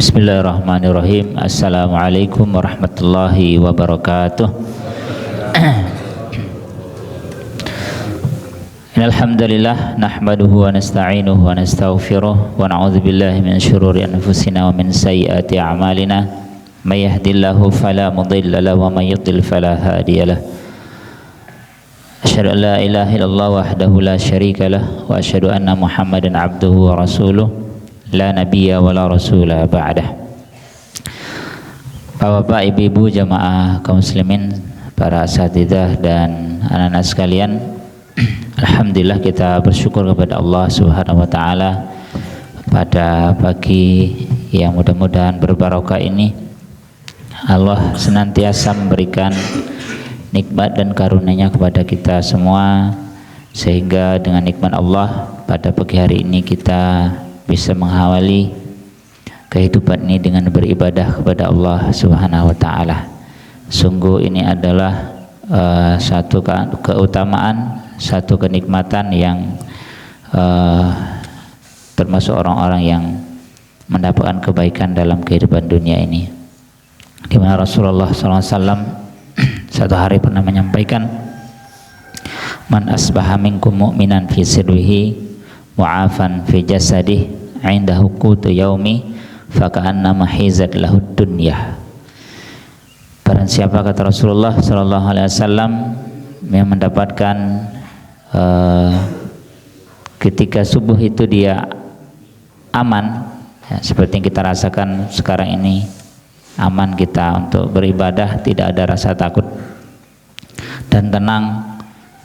Bismillahirrahmanirrahim. Assalamualaikum warahmatullahi wabarakatuh. Alhamdulillah nahmaduhu wa nasta'inuhu wa nastaghfiruh wa na'udzu billahi min syururi anfusina wa min sayyiati a'malina. May yahdihillahu fala mudilla lahu wa may yudlil fala hadiyalah. Asyhadu an la ilaha illallah wahdahu la syarika lah wa asyhadu anna Muhammadan abduhu wa rasuluh la nabiyya wa la rasula ba'dah. Bapak, ibu-ibu, jamaah kaum muslimin, para asatidzah dan anak-anak sekalian, alhamdulillah kita bersyukur kepada Allah Subhanahu wa taala pada pagi yang mudah-mudahan berbarokah ini. Allah senantiasa memberikan nikmat dan karunia-Nya kepada kita semua, sehingga dengan nikmat Allah pada pagi hari ini kita bisa mengawali kehidupan ini dengan beribadah kepada Allah Subhanahu wa taala. Sungguh ini adalah satu keutamaan, satu kenikmatan yang termasuk orang-orang yang mendapatkan kebaikan dalam kehidupan dunia ini. Di mana Rasulullah SAW satu hari pernah menyampaikan, man asbaha minkum mu'minan fi sirrihi mu'afan fi jasadih indahu qutu yaumi faka'annama hizat lahud dunya. Barang siapa, kata Rasulullah sallallahu alaihi wasallam, yang mendapatkan ketika subuh itu dia aman, ya, seperti yang kita rasakan sekarang ini, aman kita untuk beribadah, tidak ada rasa takut dan tenang.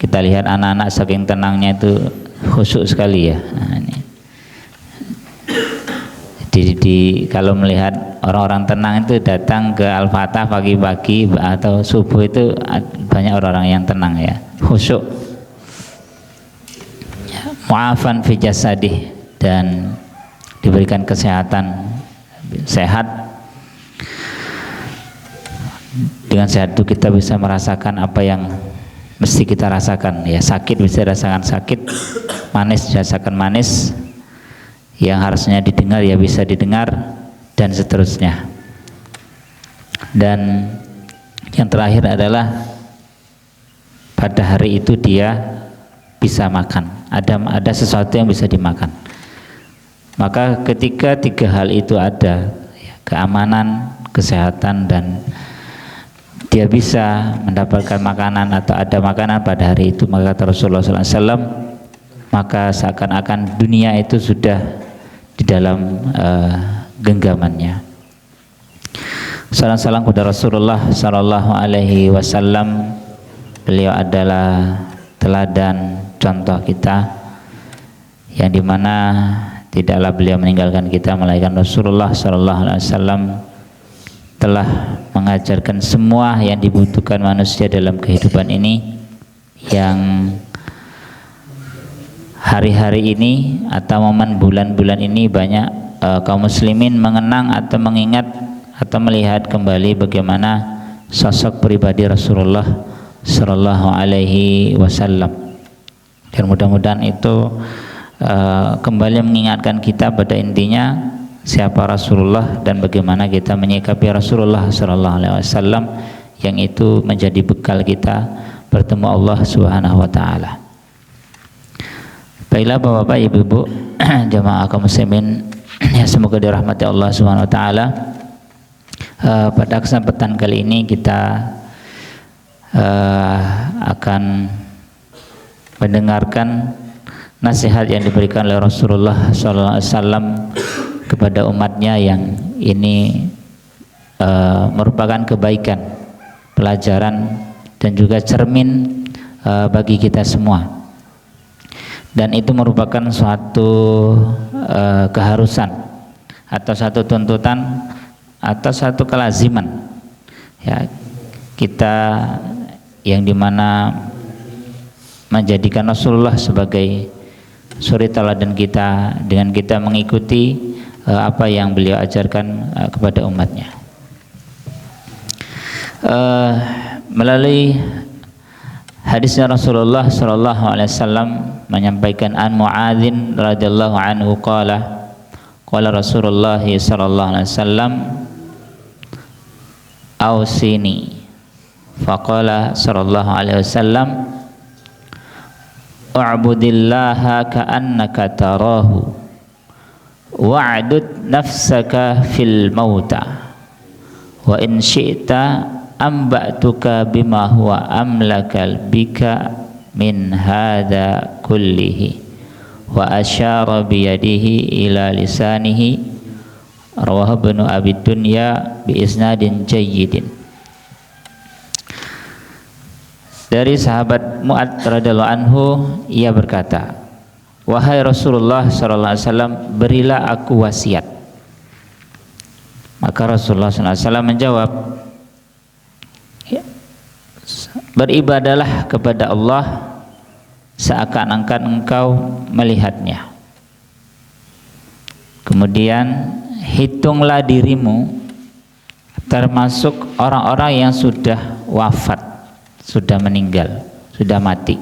Kita lihat anak-anak saking tenangnya itu khusyuk sekali ya. Nah, ini. Kalau melihat orang-orang tenang itu datang ke Al-Fatah pagi-pagi atau subuh, itu banyak orang-orang yang tenang ya, khusyuk. Mu'afan fi jasadih, dan diberikan kesehatan, sehat. Dengan sehat itu kita bisa merasakan apa yang mesti kita rasakan ya. Sakit bisa rasakan sakit, manis dirasakan manis, yang harusnya didengar ya bisa didengar, dan seterusnya. Dan yang terakhir adalah pada hari itu dia bisa makan, ada sesuatu yang bisa dimakan. Maka ketika tiga hal itu ada, keamanan, kesehatan, dan dia bisa mendapatkan makanan atau ada makanan pada hari itu, maka kata Rasulullah SAW, maka seakan-akan dunia itu sudah di dalam genggamannya. Salam kepada Rasulullah Sallallahu Alaihi Wasallam. Beliau adalah teladan contoh kita, yang dimana tidaklah beliau meninggalkan kita, melainkan Rasulullah Sallallahu Alaihi Wasallam telah mengajarkan semua yang dibutuhkan manusia dalam kehidupan ini, yang hari-hari ini atau momen bulan-bulan ini banyak kaum muslimin mengenang atau mengingat atau melihat kembali bagaimana sosok pribadi Rasulullah Sallallahu Alaihi Wasallam. Dan mudah-mudahan itu kembali mengingatkan kita pada intinya siapa Rasulullah dan bagaimana kita menyikapi Rasulullah Sallallahu Alaihi Wasallam, yang itu menjadi bekal kita bertemu Allah Subhanahu Wa Taala. Baiklah Bapak, Ibu-ibu, jamaah kaum muslimin yang semoga dirahmati Allah Subhanahu Wa Taala. Pada kesempatan kali ini kita akan mendengarkan nasihat yang diberikan oleh Rasulullah Sallallahu Alaihi Wasallam kepada umatnya, yang ini merupakan kebaikan, pelajaran, dan juga cermin bagi kita semua. Dan itu merupakan suatu keharusan atau satu tuntutan atau satu kelaziman ya, kita yang dimana menjadikan Rasulullah sebagai suri teladan kita, dengan kita mengikuti apa yang beliau ajarkan kepada umatnya. Melalui hadisnya Rasulullah sallallahu alaihi wasallam menyampaikan, an Muadzin radhiyallahu anhu qala qala Rasulullah sallallahu alaihi wasallam ausini, faqala sallallahu alaihi wasallam u'budillaha ka'annaka tarahu wa'dud nafsaka fil mauta wa in syi'ta amba'tuka bima huwa amlakal bika min hadha kullihi wa asyara biyadihi ila lisanihi, rawahu Ibnu Abi Dunya bi isnadin jayyidin. Dari sahabat Mu'adz radhiyallahu anhu, ia berkata, wahai Rasulullah sallallahu alaihi wasallam, berilah aku wasiat. Maka Rasulullah sallallahu alaihi wasallam menjawab, beribadalah kepada Allah seakan-akan engkau melihatnya. Kemudian hitunglah dirimu termasuk orang-orang yang sudah wafat, sudah meninggal, sudah mati.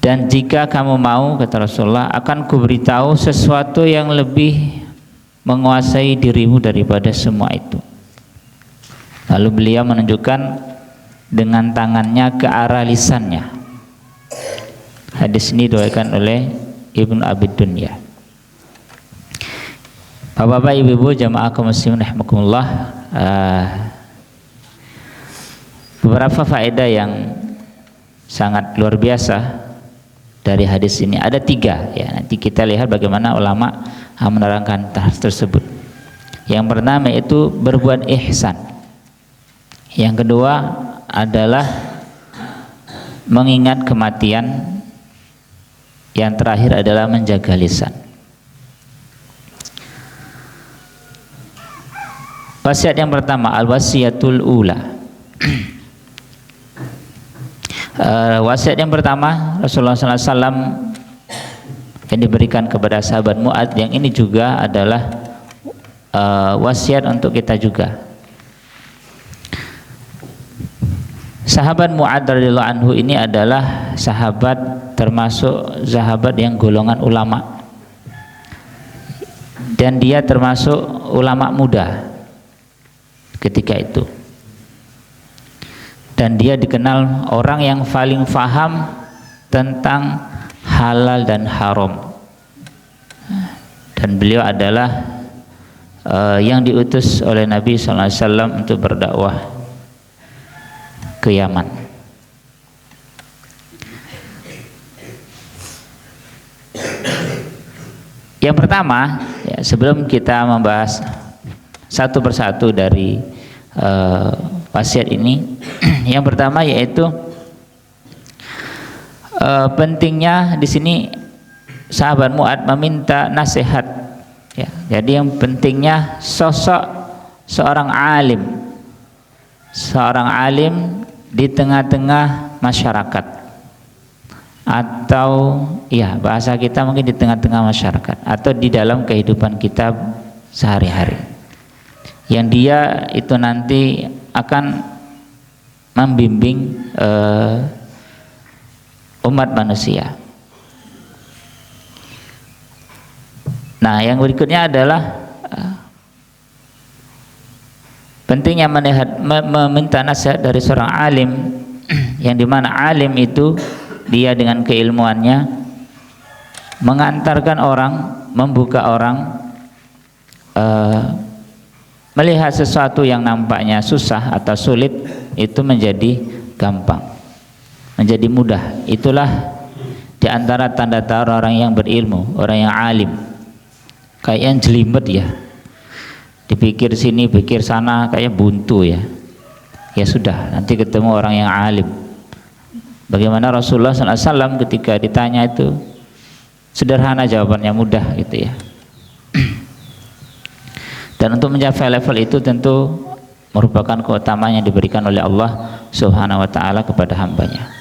Dan jika kamu mau, kata Rasulullah, akan kuberitahu sesuatu yang lebih menguasai dirimu daripada semua itu. Lalu beliau menunjukkan dengan tangannya ke arah lisannya. Hadis ini diriwayatkan oleh Ibnu Abi Dunya. Bapak-bapak, ibu-ibu, jamaah kaum muslimin rahimakumullah, beberapa faedah yang sangat luar biasa dari hadis ini. Ada 3 ya. Nanti kita lihat bagaimana ulama menerangkan tersebut. Yang pertama itu berbuat ihsan. Yang kedua adalah mengingat kematian. Yang terakhir adalah menjaga lisan. Wasiat yang pertama, al-wasiyatul ula. Wasiat yang pertama Rasulullah SAW yang diberikan kepada sahabat Mu'adz, yang ini juga adalah wasiat untuk kita juga. Sahabat Mu'adz radhiyallahu anhu ini adalah sahabat, termasuk sahabat yang golongan ulama, dan dia termasuk ulama muda ketika itu. Dan dia dikenal orang yang paling faham tentang halal dan haram. Dan beliau adalah yang diutus oleh Nabi SAW untuk berdakwah ke Yaman. Yang pertama, ya, sebelum kita membahas satu persatu dari wasiat ini, yang pertama yaitu pentingnya di sini sahabat Mu'adz meminta nasihat. Ya, jadi yang pentingnya sosok seorang alim di tengah-tengah masyarakat, atau ya bahasa kita mungkin di tengah-tengah masyarakat, atau di dalam kehidupan kita sehari-hari, yang dia itu nanti akan membimbing umat manusia. Nah, yang berikutnya adalah pentingnya meminta nasihat dari seorang alim, yang dimana alim itu dia dengan keilmuannya mengantarkan orang, membuka orang melihat sesuatu yang nampaknya susah atau sulit itu menjadi gampang, menjadi mudah. Itulah diantara tanda-tanda orang yang berilmu, orang yang alim. Kayak yang jelimet ya, dipikir sini, pikir sana, kayak buntu ya. Ya sudah, nanti ketemu orang yang alim. Bagaimana Rasulullah SAW ketika ditanya itu sederhana jawabannya, mudah gitu ya. Dan untuk mencapai level itu tentu merupakan keutamaan yang diberikan oleh Allah Subhanahu wa taala kepada hambanya.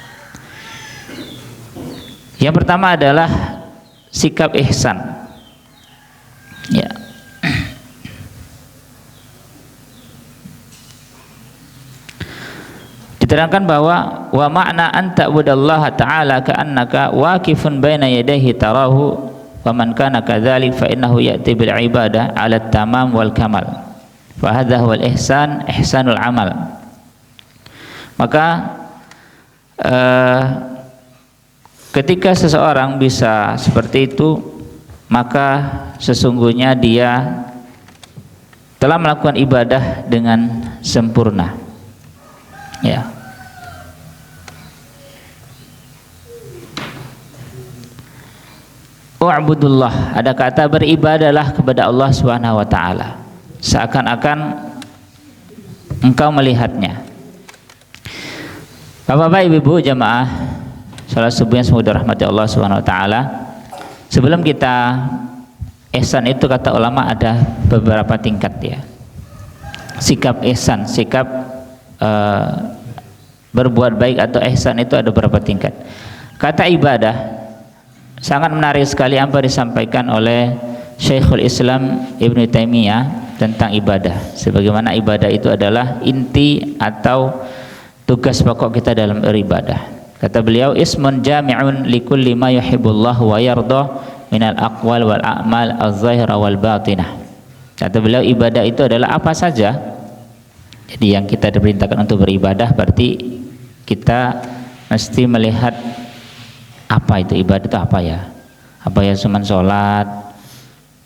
Yang pertama adalah sikap ihsan. Ya. Diterangkan bahwa wa ma'na an ta'budallaha ta'ala ka'annaka waqifun baina yadayhi tarahu wa man kana kadzalik fa innahu ya'ti bil ibadah 'ala tamam wal kamal fa hadza huwal ihsan, ihsanul amal. Maka ketika seseorang bisa seperti itu, maka sesungguhnya dia telah melakukan ibadah dengan sempurna. Ya. Wa'budullah, ada kata beribadalah kepada Allah Subhanahu wa taala seakan-akan engkau melihatnya. Bapak-bapak, Ibu-ibu jamaah salat subuh yang semoga dirahmati Allah Subhanahu wa taala. Sebelum kita ihsan itu, kata ulama ada beberapa tingkat ya. Sikap ihsan, sikap berbuat baik atau ihsan itu ada beberapa tingkat. Kata ibadah sangat menarik sekali apa disampaikan oleh Syekhul Islam Ibnu Taimiyah tentang ibadah. Sebagaimana ibadah itu adalah inti atau tugas pokok kita dalam beribadah. Kata beliau, ismun jami'un likulli ma yuhibbullah wa yardah minal aqwal wal a'mal az-zahira wal batinah. Kata beliau, ibadah itu adalah apa saja. Jadi yang kita diperintahkan untuk beribadah berarti kita mesti melihat apa itu ibadah, itu apa ya? Apa ya, cuma sholat,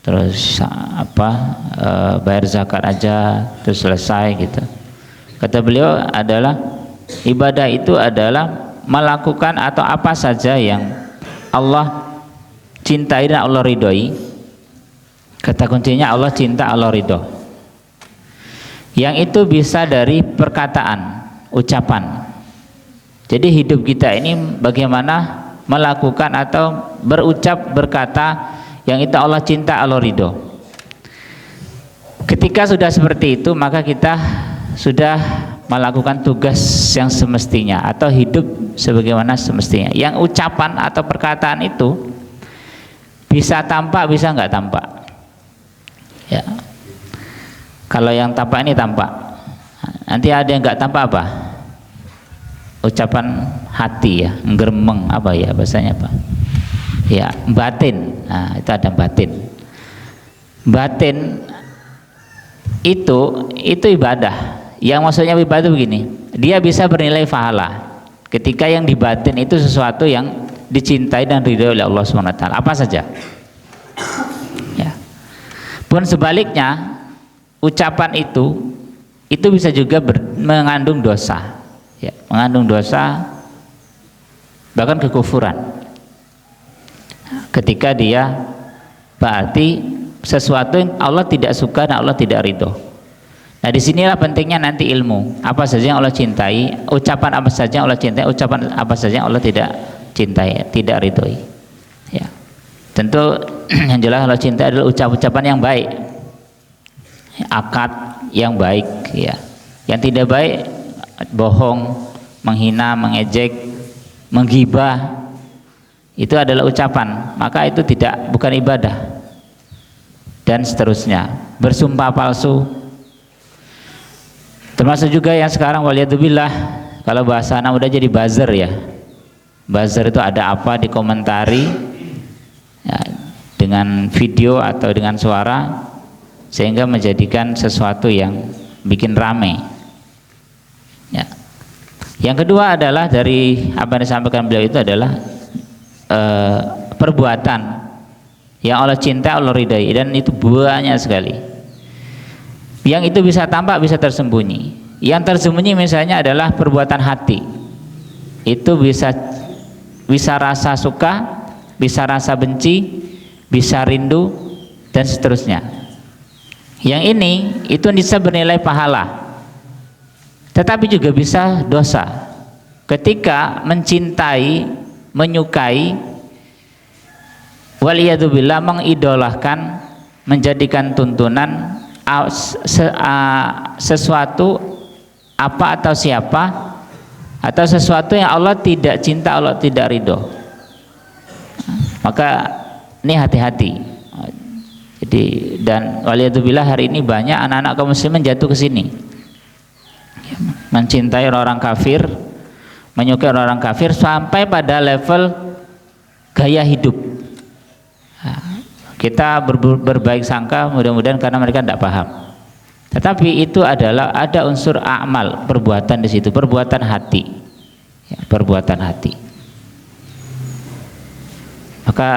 terus bayar zakat aja, terus selesai gitu. Kata beliau adalah ibadah itu adalah melakukan atau apa saja yang Allah cintai dan Allah ridhoi. Kata kuncinya Allah cinta, Allah ridho. Yang itu bisa dari perkataan, ucapan. Jadi hidup kita ini bagaimana melakukan atau berucap, berkata yang itu Allah cinta, Allah ridho. Ketika sudah seperti itu, maka kita sudah melakukan tugas yang semestinya atau hidup sebagaimana semestinya. Yang ucapan atau perkataan itu bisa tampak, bisa nggak tampak ya. Kalau yang tampak ini tampak, nanti ada yang nggak tampak apa? Ucapan hati ya, ngeremeng apa ya bahasanya apa? Ya, batin. Nah, itu ada batin. Batin itu ibadah. Yang maksudnya ibadah begini, dia bisa bernilai pahala ketika yang dibatin itu sesuatu yang dicintai dan ridho oleh Allah SWT. Apa saja ya. Pun sebaliknya, ucapan itu bisa juga mengandung dosa ya, mengandung dosa, bahkan kekufuran ketika dia berarti sesuatu yang Allah tidak suka dan Allah tidak ridho. Nah, disinilah pentingnya nanti ilmu. Apa saja yang Allah cintai, ucapan apa saja yang Allah cintai, ucapan apa saja yang Allah tidak cintai, tidak ridhoi. Ya. Tentu yang jelas Allah cintai adalah ucapan-ucapan yang baik, akad yang baik. Ya. Yang tidak baik, bohong, menghina, mengejek, menggibah, itu adalah ucapan. Maka itu bukan ibadah. Dan seterusnya. Bersumpah palsu. Termasuk juga yang sekarang waliyadzubillah, kalau bahasa anak udah jadi buzzer ya. Buzzer itu ada apa dikomentari ya, dengan video atau dengan suara, sehingga menjadikan sesuatu yang bikin rame ya. Yang kedua adalah dari apa yang disampaikan beliau itu adalah perbuatan yang Allah cinta, Allah ridai, dan itu banyak sekali. Yang itu bisa tampak, bisa tersembunyi. Yang tersembunyi misalnya adalah perbuatan hati. Itu bisa rasa suka, bisa rasa benci, bisa rindu, dan seterusnya. Yang ini itu bisa bernilai pahala, tetapi juga bisa dosa. Ketika mencintai, menyukai, waliyadzubillah, mengidolakan, menjadikan tuntunan sesuatu apa atau siapa, atau sesuatu yang Allah tidak cinta, Allah tidak ridho, maka ini hati-hati. Jadi, dan waliyadzubillah hari ini banyak anak-anak kaum muslimin jatuh ke sini, mencintai orang kafir, menyukai orang kafir sampai pada level gaya hidup. Kita berbaik sangka mudah-mudahan karena mereka tidak paham. Tetapi itu adalah ada unsur amal, perbuatan di situ, perbuatan hati, ya, perbuatan hati. Maka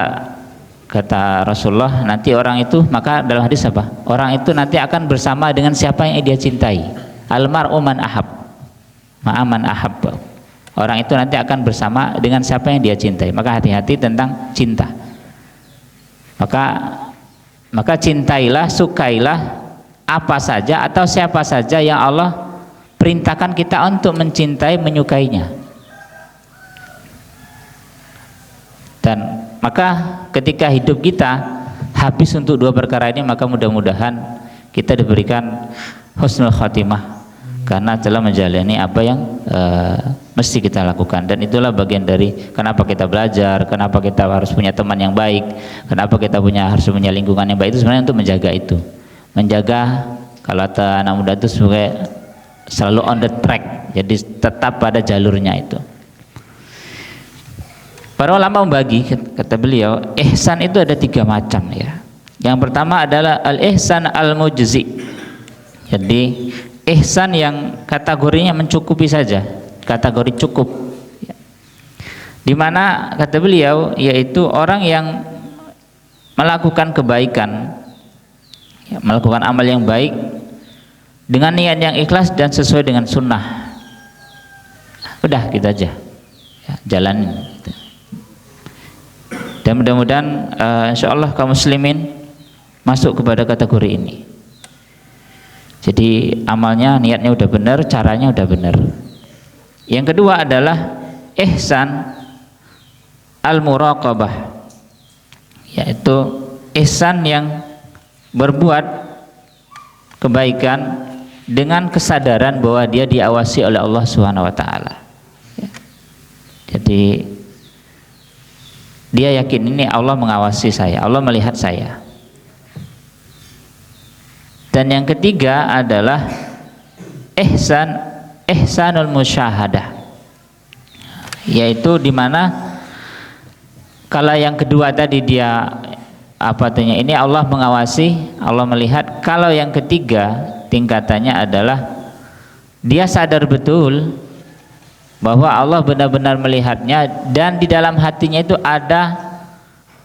kata Rasulullah, nanti orang itu, maka dalam hadis apa? Orang itu nanti akan bersama dengan siapa yang dia cintai. Almar'u man ahab, ma'aman ahab. Orang itu nanti akan bersama dengan siapa yang dia cintai. Maka hati-hati tentang cinta. Maka cintailah, sukailah apa saja atau siapa saja yang Allah perintahkan kita untuk mencintai, menyukainya. Dan maka ketika hidup kita habis untuk dua perkara ini, maka mudah-mudahan kita diberikan husnul khatimah karena telah menjalani apa yang mesti kita lakukan. Dan itulah bagian dari kenapa kita belajar, kenapa kita harus punya teman yang baik, kenapa kita harus punya lingkungan yang baik. Itu sebenarnya untuk menjaga itu, menjaga, kalau kata anak muda itu sebagai selalu on the track, jadi tetap pada jalurnya itu. Para ulama membagi, kata beliau, ihsan itu ada 3 macam ya. Yang pertama adalah al-ihsan al-mujzi. Jadi ihsan yang kategorinya mencukupi saja, kategori cukup. Dimana kata beliau, yaitu orang yang melakukan kebaikan, ya, melakukan amal yang baik dengan niat yang ikhlas dan sesuai dengan sunnah. Udah gitu aja, ya, jalanin gitu. Dan mudah-mudahan insyaallah kaum muslimin masuk kepada kategori ini. Jadi amalnya, niatnya udah benar, caranya udah benar. Yang kedua adalah ihsan al-muraqabah, yaitu ihsan yang berbuat kebaikan dengan kesadaran bahwa dia diawasi oleh Allah Subhanahu wa taala. Jadi dia yakin ini Allah mengawasi saya, Allah melihat saya. Dan yang ketiga adalah ihsanul musyahadah, yaitu dimana kalau yang kedua tadi dia ini Allah mengawasi, Allah melihat. Kalau yang ketiga tingkatannya adalah dia sadar betul bahwa Allah benar-benar melihatnya dan di dalam hatinya itu ada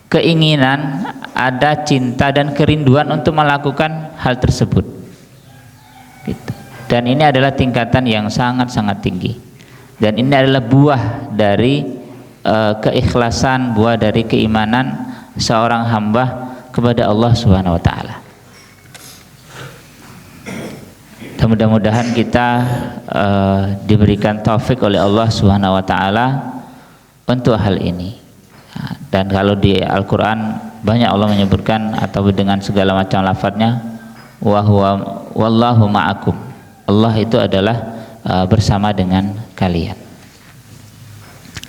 keinginan, ada cinta dan kerinduan untuk melakukan hal tersebut gitu. Dan ini adalah tingkatan yang sangat-sangat tinggi, dan ini adalah buah dari keikhlasan, buah dari keimanan seorang hamba kepada Allah Subhanahu wa taala. Dan mudah-mudahan kita diberikan taufik oleh Allah Subhanahu wa taala untuk hal ini. Dan kalau di Al-Qur'an banyak Allah menyebutkan atau dengan segala macam lafadznya, wa huwa wallahu ma'akum. Allah itu adalah bersama dengan kalian.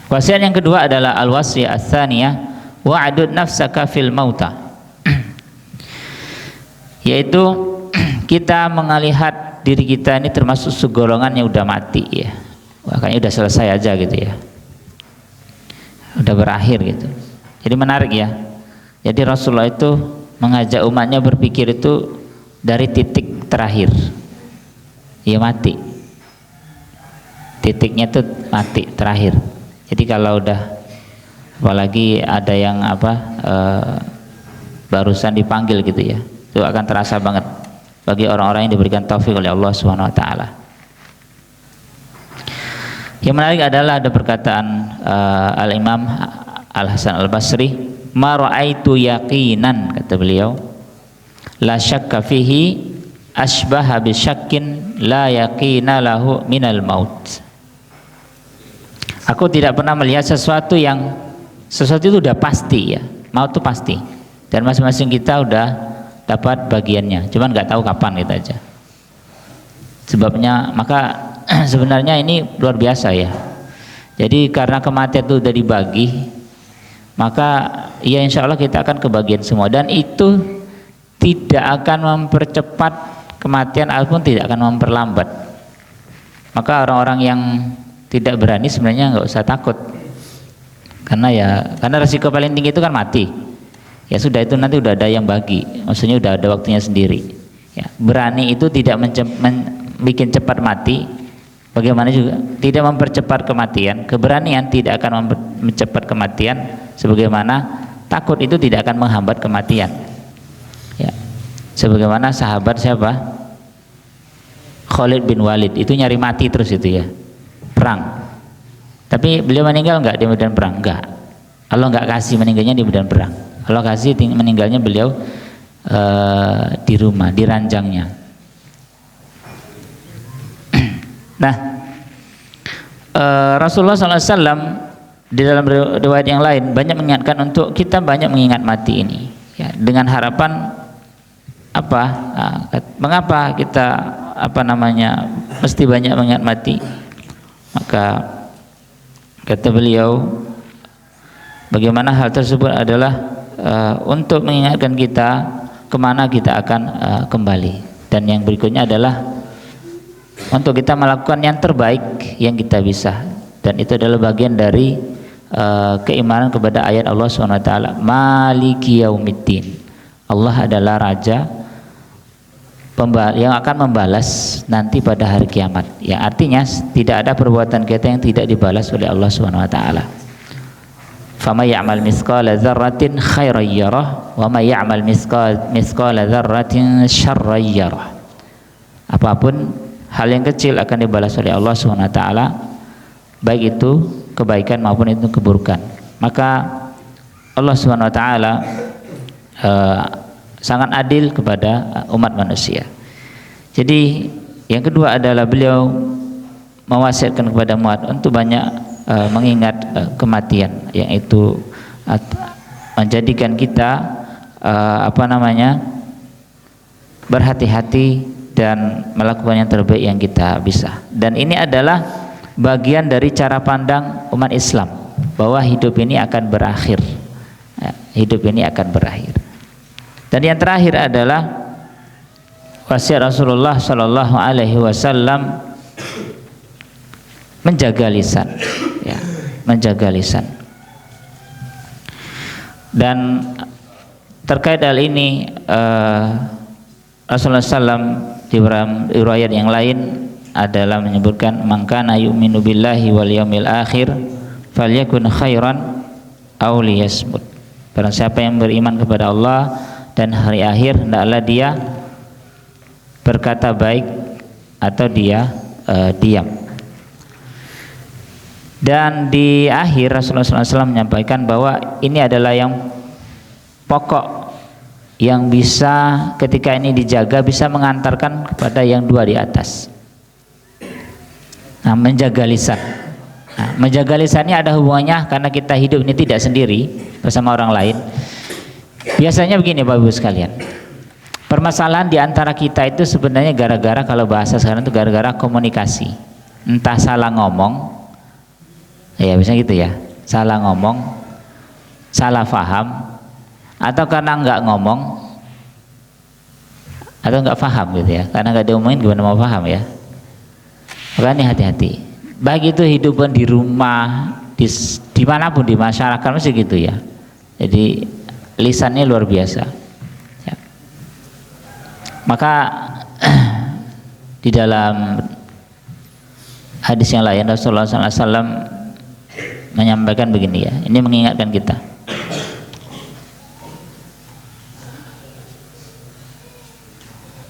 Wasiat yang kedua adalah al-wasiyah ats-tsaniyah wa'dud nafsaka fil mauta. Yaitu kita melihat diri kita ini termasuk segolongan yang udah mati ya. Makanya udah selesai aja gitu ya. Udah berakhir gitu. Jadi menarik ya. Jadi Rasulullah itu mengajak umatnya berpikir itu dari titik terakhir. Ya mati. Titiknya itu mati terakhir. Jadi kalau udah, apalagi ada yang barusan dipanggil gitu ya, itu akan terasa banget bagi orang-orang yang diberikan taufik oleh Allah Subhanahu wa taala. Yang menarik adalah ada perkataan Al-Imam Al-Hasan Al-Basri, ma ra'aitu yaqinan, kata beliau, la syakka fihi asbaha bi syakkin la yaqina lahu minal maut. Aku tidak pernah melihat sesuatu itu udah pasti ya, maut itu pasti, dan masing-masing kita udah dapat bagiannya, cuman nggak tahu kapan gitu aja. Sebabnya maka sebenarnya ini luar biasa ya. Jadi karena kematian itu udah dibagi, maka ya insya Allah kita akan kebagian semua, dan itu tidak akan mempercepat kematian ataupun tidak akan memperlambat. Maka orang-orang yang tidak berani sebenarnya nggak usah takut, karena resiko paling tinggi itu kan mati. ya sudah, itu nanti udah ada yang bagi, maksudnya udah ada waktunya sendiri. Ya, berani itu tidak bikin cepat mati, bagaimana juga tidak mempercepat kematian. Keberanian tidak akan mencepat kematian, sebagaimana takut itu tidak akan menghambat kematian. Ya, sebagaimana sahabat siapa? Khalid bin Walid itu nyari mati terus itu ya, perang. Tapi beliau meninggal enggak di medan perang? Enggak. Allah enggak kasih meninggalnya di medan perang. Allah kasih meninggalnya beliau di rumah, di ranjangnya. Nah, Rasulullah SAW di dalam riwayat yang lain banyak mengingatkan untuk kita banyak mengingat mati ini, ya, dengan harapan apa? Mengapa kita mesti banyak mengingat mati? Maka kata beliau, bagaimana hal tersebut adalah untuk mengingatkan kita kemana kita akan kembali, dan yang berikutnya adalah untuk kita melakukan yang terbaik yang kita bisa, dan itu adalah bagian dari keimanan kepada ayat Allah SWT, Maliki Yaumiddin. Allah adalah Raja yang akan membalas nanti pada hari kiamat, yang artinya tidak ada perbuatan kita yang tidak dibalas oleh Allah SWT. Faman ya'mal mithqala dzarratin khairan yarah wa may ya'mal mithqala dzarratin syarran yarah. Apapun hal yang kecil akan dibalas oleh Allah SWT, baik itu kebaikan maupun itu keburukan. Maka Allah SWT sangat adil kepada umat manusia. Jadi yang kedua adalah beliau mewasiatkan kepada umat untuk banyak mengingat kematian, yang itu menjadikan kita berhati-hati dan melakukan yang terbaik yang kita bisa. Dan ini adalah bagian dari cara pandang umat Islam bahwa hidup ini akan berakhir, hidup ini akan berakhir. Dan yang terakhir adalah wasiat Rasulullah Shallallahu Alaihi Wasallam menjaga lisan, ya, menjaga lisan. Dan terkait hal ini Rasulullah SAW di riwayat yang lain adalah menyebutkan, man kana yu'minu billahi wal yaumil akhir falyakun khairan aw liyasmut. Barang siapa yang beriman kepada Allah dan hari akhir, hendaklah dia berkata baik atau dia diam. Dan di akhir Rasulullah SAW menyampaikan bahwa ini adalah yang pokok yang bisa ketika ini dijaga bisa mengantarkan kepada yang dua di atas. Nah, menjaga lisan. Nah, menjaga lisan ini ada hubungannya karena kita hidup ini tidak sendiri, bersama orang lain. Biasanya begini Bapak Ibu sekalian, permasalahan di antara kita itu sebenarnya gara-gara, kalau bahasa sekarang itu gara-gara komunikasi. Entah salah ngomong, ya misalnya gitu ya, salah ngomong, salah faham, atau karena nggak ngomong atau nggak faham gitu ya, karena nggak diomongin gimana mau paham ya. Makanya hati-hati, baik itu hidupan di rumah, dimanapun di masyarakat masih gitu ya. Jadi lisannya luar biasa ya. Maka di dalam hadis yang lain Rasulullah SAW menyampaikan begini ya, ini mengingatkan kita,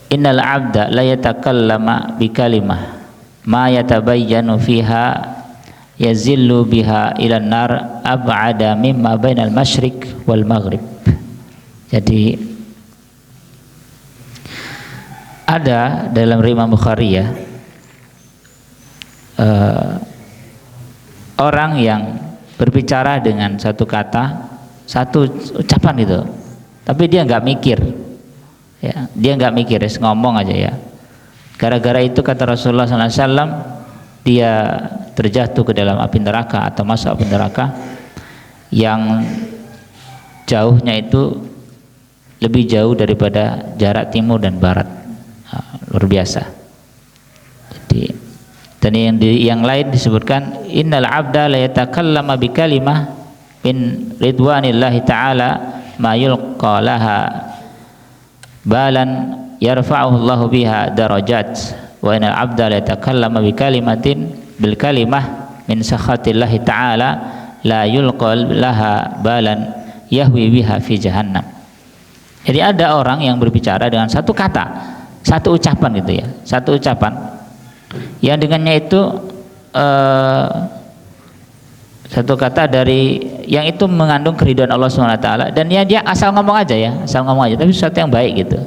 innal abda la yatakallama bi kalimah ma yatabayyanu fiha yazillu biha ilan nar ab'ada mimma bainal masyriq wal maghrib. Jadi ada dalam Imam Bukhari ya, orang yang berbicara dengan satu kata, satu ucapan gitu, tapi dia nggak mikir ya, dia nggak mikir, ngomong aja ya. Gara-gara itu kata Rasulullah SAW, dia terjatuh ke dalam api neraka atau masuk api neraka yang jauhnya itu lebih jauh daripada jarak timur dan barat. Luar biasa. Jadi, dan yang lain disebutkan, innal abda la yatakallama bi kalimah min ridwanillahi ta'ala ma yulqa laha balan yarfa'uhu Allahu biha darajat wa inal 'abda la yatakallama bi kalimatin bil kalimah min sakhatillahi ta'ala la yulqa laha balan yahwi biha fi jahannam. Jadi ada orang yang berbicara dengan satu kata, satu ucapan gitu ya, satu ucapan yang dengannya itu satu kata dari yang itu mengandung keridhaan Allah SWT, dan dia asal ngomong aja ya, asal ngomong aja, tapi sesuatu yang baik gitu.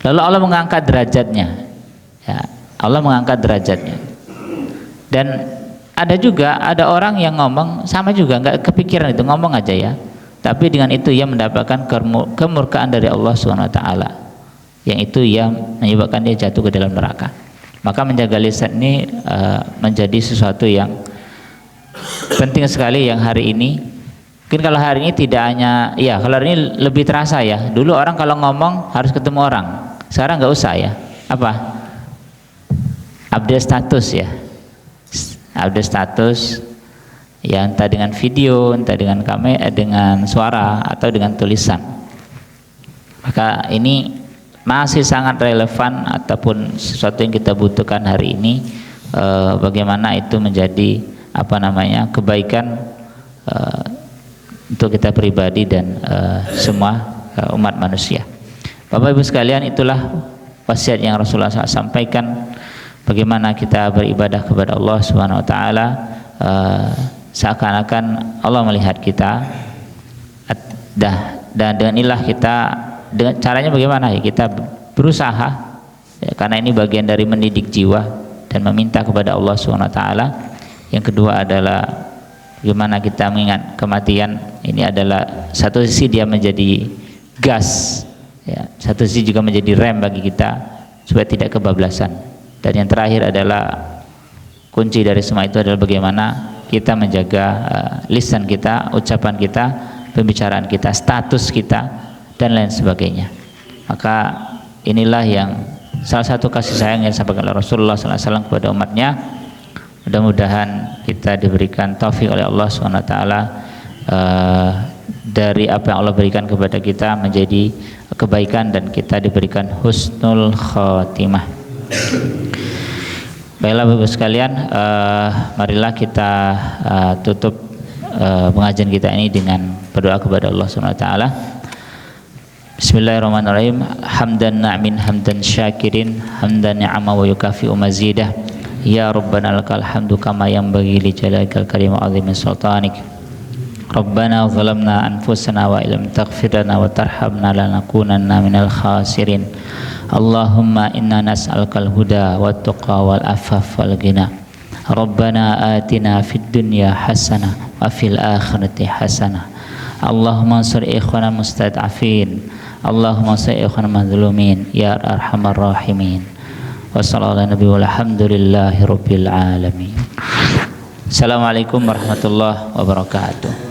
Lalu Allah mengangkat derajatnya, ya, Allah mengangkat derajatnya. Dan ada orang yang ngomong sama juga, nggak kepikiran itu, ngomong aja ya, tapi dengan itu ia mendapatkan kemurkaan dari Allah SWT, yang itu yang menyebabkan dia jatuh ke dalam neraka. Maka menjaga lisan ini menjadi sesuatu yang penting sekali yang hari ini. Mungkin kalau hari ini tidak hanya, ya kalau hari ini lebih terasa ya. Dulu orang kalau ngomong harus ketemu orang, sekarang nggak usah ya. Apa? Update status ya. Update status, ya entah dengan video, entah dengan kamera, dengan suara, atau dengan tulisan. Maka ini masih sangat relevan ataupun sesuatu yang kita butuhkan hari ini. Bagaimana itu menjadi kebaikan untuk kita pribadi dan semua umat manusia. Bapak Ibu sekalian, itulah wasiat yang Rasulullah SAW sampaikan, bagaimana kita beribadah kepada Allah Subhanahu Wa Taala seakan-akan Allah melihat kita, dan dengan inilah kita, dengan caranya bagaimana ya, kita berusaha ya, karena ini bagian dari mendidik jiwa dan meminta kepada Allah Subhanahu Wa Taala. Yang kedua adalah bagaimana kita mengingat kematian. Ini adalah satu sisi dia menjadi gas ya, satu sisi juga menjadi rem bagi kita supaya tidak kebablasan. Dan yang terakhir adalah kunci dari semua itu adalah bagaimana kita menjaga lisan kita, ucapan kita, pembicaraan kita, status kita, dan lain sebagainya. Maka inilah yang salah satu kasih sayang yang disampaikan oleh Rasulullah SAW kepada umatnya. Mudah-mudahan kita diberikan taufik oleh Allah SWT dari apa yang Allah berikan kepada kita menjadi kebaikan, dan kita diberikan husnul khotimah. Baiklah Bapak sekalian, marilah kita tutup pengajian kita ini dengan berdoa kepada Allah SWT. Bismillahirrahmanirrahim. Hamdan na'min hamdan syakirin hamdan ni'ama wa yukafi'u mazidah. Ya Rabbana lakal hamdu kama yanbaghi li jalalika al-karim wa 'azimi sultanik. Rabbana zalamna anfusana wa illam taghfir lana wa tarhamna lanakunanna minal khasirin. Allahumma inna nas'aluka al-huda wat tuqa wal afaf wal ghina. Rabbana atina fid dunya hasanah wa fil akhirati hasanah. Allahumma ansur ikhwana mustad'afin. Allahumma ansur ikhwana mazlumin ya arhamar rahimin. Wassalamualaikum warahmatullahi wabarakatuh.